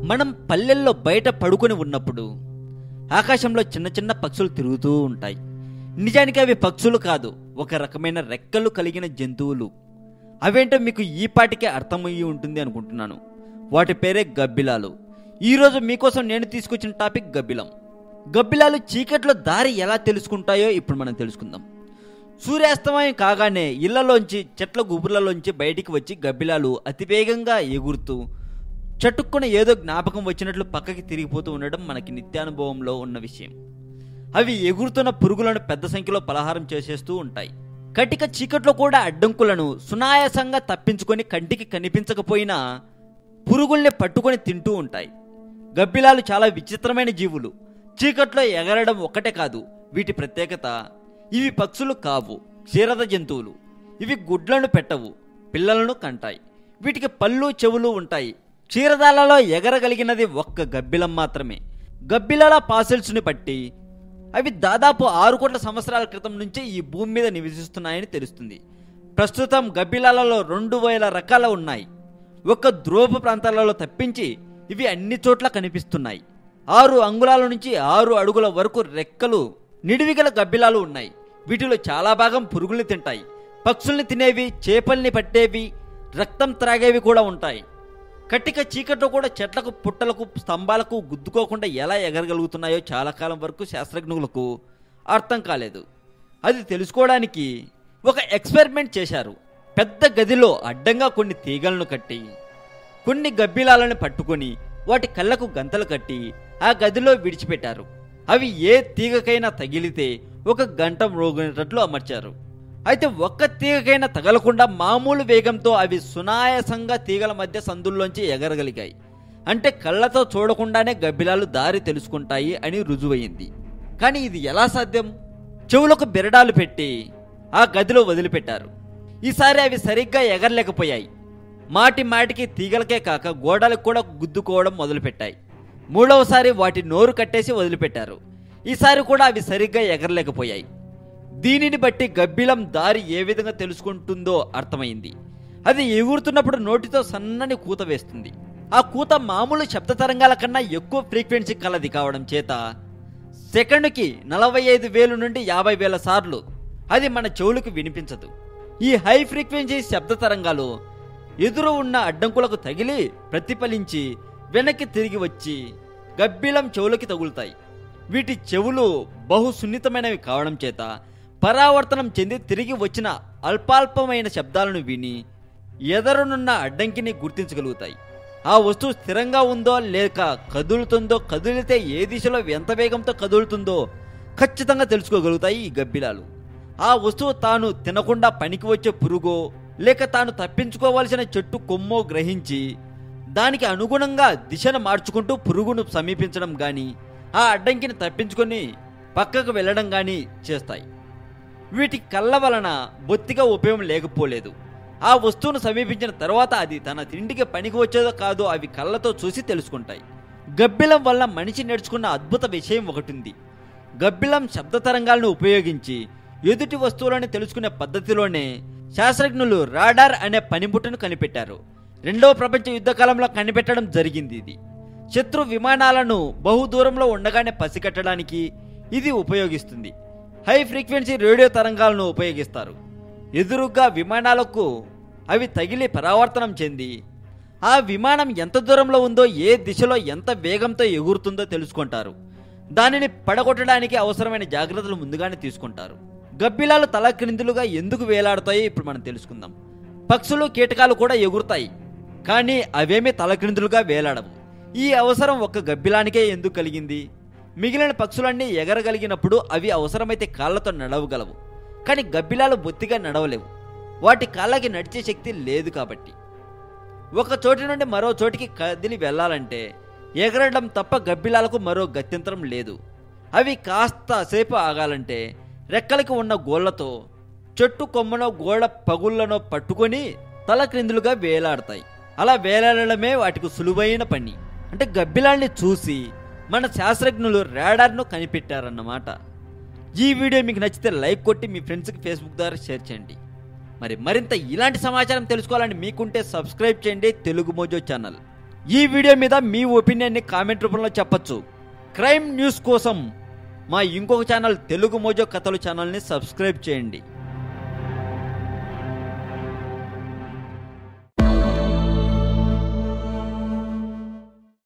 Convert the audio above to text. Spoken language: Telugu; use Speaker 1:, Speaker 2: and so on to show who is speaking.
Speaker 1: మనం పల్లెల్లో బయట పడుకొని ఉన్నప్పుడు ఆకాశంలో చిన్న చిన్న పక్షులు తిరుగుతూ ఉంటాయి. నిజానికి అవి పక్షులు కాదు, ఒక రకమైన రెక్కలు కలిగిన జంతువులు. అవేంటో మీకు ఈ పాటికే అర్థమయ్యి ఉంటుంది అనుకుంటున్నాను. వాటి పేరే గబ్బిలాలు. ఈరోజు మీకోసం నేను తీసుకొచ్చిన టాపిక్ గబ్బిలం. గబ్బిలాలు చీకట్లో దారి ఎలా తెలుసుకుంటాయో ఇప్పుడు మనం తెలుసుకుందాం. సూర్యాస్తమయం కాగానే ఇళ్లలోంచి చెట్ల గుబుర్లలోంచి బయటికి వచ్చి గబ్బిలాలు అతివేగంగా ఎగురుతూ చటుక్కున ఏదో జ్ఞాపకం వచ్చినట్లు పక్కకి తిరిగిపోతూ ఉండడం మనకి నిత్యానుభవంలో ఉన్న విషయం. అవి ఎగురుతున్న పురుగులను పెద్ద సంఖ్యలో పలహారం చేసేస్తూ ఉంటాయి. కటిక చీకట్లో కూడా అడ్డంకులను సునాయాసంగా తప్పించుకొని కంటికి కనిపించకపోయినా పురుగుల్ని పట్టుకొని తింటూ ఉంటాయి. గబ్బిలాలు చాలా విచిత్రమైన జీవులు. చీకట్లో ఎగరడం ఒక్కటే కాదు, వీటి ప్రత్యేకత ఇవి పక్షులు కావు, క్షీరద జంతువులు. ఇవి గుడ్లను పెట్టవు, పిల్లలను కంటాయి. వీటికి పళ్ళు చెవులు ఉంటాయి. క్షీరదాలలో ఎగరగలిగినది ఒక్క గబ్బిలం మాత్రమే. గబ్బిలాల పాసిల్స్ని బట్టి అవి దాదాపు 6 కోట్ల సంవత్సరాల క్రితం నుంచే ఈ భూమి మీద నివసిస్తున్నాయని తెలుస్తుంది. ప్రస్తుతం గబ్బిలాలలో 2000 రకాలు ఉన్నాయి. ఒక్క ధ్రువ ప్రాంతాలలో తప్పించి ఇవి అన్ని చోట్ల కనిపిస్తున్నాయి. 6 అంగుళాల నుంచి 6 అడుగుల వరకు రెక్కలు నిడివిగల గబ్బిలాలు ఉన్నాయి. వీటిలో చాలా భాగం పురుగుల్ని తింటాయి. పక్షుల్ని తినేవి, చేపల్ని పట్టేవి, రక్తం త్రాగేవి కూడా ఉంటాయి. కట్టిక చీకట్లో కూడా చెట్లకు, పుట్టలకు, స్తంభాలకు గుద్దుకోకుండా ఎలా ఎగరగలుగుతున్నాయో చాలా కాలం వరకు శాస్త్రజ్ఞులకు అర్థం కాలేదు. అది తెలుసుకోవడానికి ఒక ఎక్స్పెరిమెంట్ చేశారు. పెద్ద గదిలో అడ్డంగా కొన్ని తీగలను కట్టి కొన్ని గబ్బిలాలను పట్టుకొని వాటి కళ్ళకు గంతలు కట్టి ఆ గదిలో విడిచిపెట్టారు. అవి ఏ తీగకైనా తగిలితే 1 గంట మ్రోగినట్లు అమర్చారు. అయితే ఒక్క తీగకైనా తగలకుండా మామూలు వేగంతో అవి సునాయాసంగా తీగల మధ్య సందుల్లోంచి ఎగరగలిగాయి. అంటే కళ్ళతో చూడకుండానే గబ్బిలాలు దారి తెలుసుకుంటాయి అని రుజువైంది. కానీ ఇది ఎలా సాధ్యం? చెవులకు బెరడాలు పెట్టి ఆ గదిలో వదిలిపెట్టారు. ఈసారి అవి సరిగ్గా ఎగరలేకపోయాయి. మాటి మాటికి తీగలకే కాక గోడలకు కూడా గుద్దుకోవడం మొదలుపెట్టాయి. 3వసారి వాటి నోరు కట్టేసి వదిలిపెట్టారు. ఈసారి కూడా అవి సరిగ్గా ఎగరలేకపోయాయి. దీనిని బట్టి గబ్బిలం దారి ఏ విధంగా తెలుసుకుంటుందో అర్థమైంది. అది ఎగురుతున్నప్పుడు నోటితో సన్నని కూత వేస్తుంది. ఆ కూత మామూలు శబ్ద తరంగాల కన్నా ఎక్కువ ఫ్రీక్వెన్సీ కలది కావడం చేత సెకండుకి 45,000 నుండి 50,000 సార్లు అది మన చెవులకు వినిపించదు. ఈ హై ఫ్రీక్వెన్సీ శబ్ద తరంగాలు ఎదురు ఉన్న అడ్డంకులకు తగిలి ప్రతిఫలించి వెనక్కి తిరిగి వచ్చి గబ్బిలం చెవులకి తగులుతాయి. వీటి చెవులు బహు సున్నితమైనవి కావడం చేత పరావర్తనం చెంది తిరిగి వచ్చిన అల్పాల్పమైన శబ్దాలను విని ఎదరునున్న అడ్డంకిని గుర్తించగలుగుతాయి. ఆ వస్తువు స్థిరంగా ఉందో లేక కదులుతుందో, కదిలితే ఏ దిశలో ఎంత వేగంతో కదులుతుందో ఖచ్చితంగా తెలుసుకోగలుగుతాయి ఈ గబ్బిలాలు. ఆ వస్తువు తాను తినకుండా పనికి వచ్చే పురుగో లేక తాను తప్పించుకోవలసిన చెట్టు కొమ్మో గ్రహించి దానికి అనుగుణంగా దిశను మార్చుకుంటూ పురుగును సమీపించడం కానీ ఆ అడ్డంకిని తప్పించుకొని పక్కకు వెళ్ళడం కానీ చేస్తాయి. వీటి కళ్ళ వలన బొత్తిగా ఉపయోగం లేకపోలేదు. ఆ వస్తువును సమీపించిన తర్వాత అది తన తిండికి పనికి వచ్చేదో కాదో అవి కళ్ళతో చూసి తెలుసుకుంటాయి. గబ్బిలం వల్ల మనిషి నేర్చుకున్న అద్భుత విషయం ఒకటి ఉంది. గబ్బిలం శబ్ద తరంగాలను ఉపయోగించి ఎదుటి వస్తువులను తెలుసుకునే పద్ధతిలోనే శాస్త్రజ్ఞులు రాడార్ అనే పనిముట్టును కనిపెట్టారు. 2వ ప్రపంచ యుద్ధ కాలంలో కనిపెట్టడం జరిగింది. ఇది శత్రు విమానాలను బహుదూరంలో ఉండగానే పసిగట్టడానికి ఇది ఉపయోగిస్తుంది. హై ఫ్రీక్వెన్సీ రేడియో తరంగాలను ఉపయోగిస్తారు. ఎదురుగా విమానాలకు అవి తగిలి పరావర్తనం చెంది ఆ విమానం ఎంత దూరంలో ఉందో, ఏ దిశలో ఎంత వేగంతో ఎగురుతుందో తెలుసుకుంటారు. దానిని పడగొట్టడానికి అవసరమైన జాగ్రత్తలు ముందుగానే తీసుకుంటారు. గబ్బిలాలు తల క్రిందులుగా ఎందుకు వేలాడతాయో ఇప్పుడు మనం తెలుసుకుందాం. పక్షులు, కీటకాలు కూడా ఎగురుతాయి, కానీ అవేమీ తల క్రిందులుగా వేలాడవు. ఈ అవసరం ఒక్క గబ్బిలానికే ఎందుకు కలిగింది? మిగిలిన పక్షులన్నీ ఎగరగలిగినప్పుడు అవి అవసరమైతే కాళ్లతో నడవగలవు, కానీ గబ్బిలాలు బొత్తిగా నడవలేవు. వాటి కాళ్ళకి నడిచే శక్తి లేదు కాబట్టి. ఒక చోటి నుండి మరో చోటికి కదిలి వెళ్ళాలంటే ఎగరడం తప్ప గబ్బిలాలకు మరో గత్యంతరం లేదు. అవి కాస్త సేపు ఆగాలంటే రెక్కలకి ఉన్న గోళ్లతో చెట్టు కొమ్మనో గోడ పగుళ్లనో పట్టుకొని తల క్రిందులుగా వేలాడతాయి. అలా వేలాడడమే వాటికి సులువైన పని. అంటే గబ్బిలాల్ని చూసి మన శాస్త్రజ్ఞులు రాడార్ను కనిపెట్టారన్నమాట. ఈ వీడియో మీకు నచ్చితే లైక్ కొట్టి మీ ఫ్రెండ్స్కి ఫేస్బుక్ ద్వారా షేర్ చేయండి. మరింత ఇలాంటి సమాచారం తెలుసుకోవాలని మీకుంటే సబ్స్క్రైబ్ చేయండి తెలుగు మోజో ఛానల్. ఈ వీడియో మీద మీ ఒపీనియన్ని కామెంట్ రూపంలో చెప్పొచ్చు. క్రైమ్ న్యూస్ కోసం మా ఇంకొక ఛానల్ తెలుగు మోజో కథలు ఛానల్ని సబ్స్క్రైబ్ చేయండి.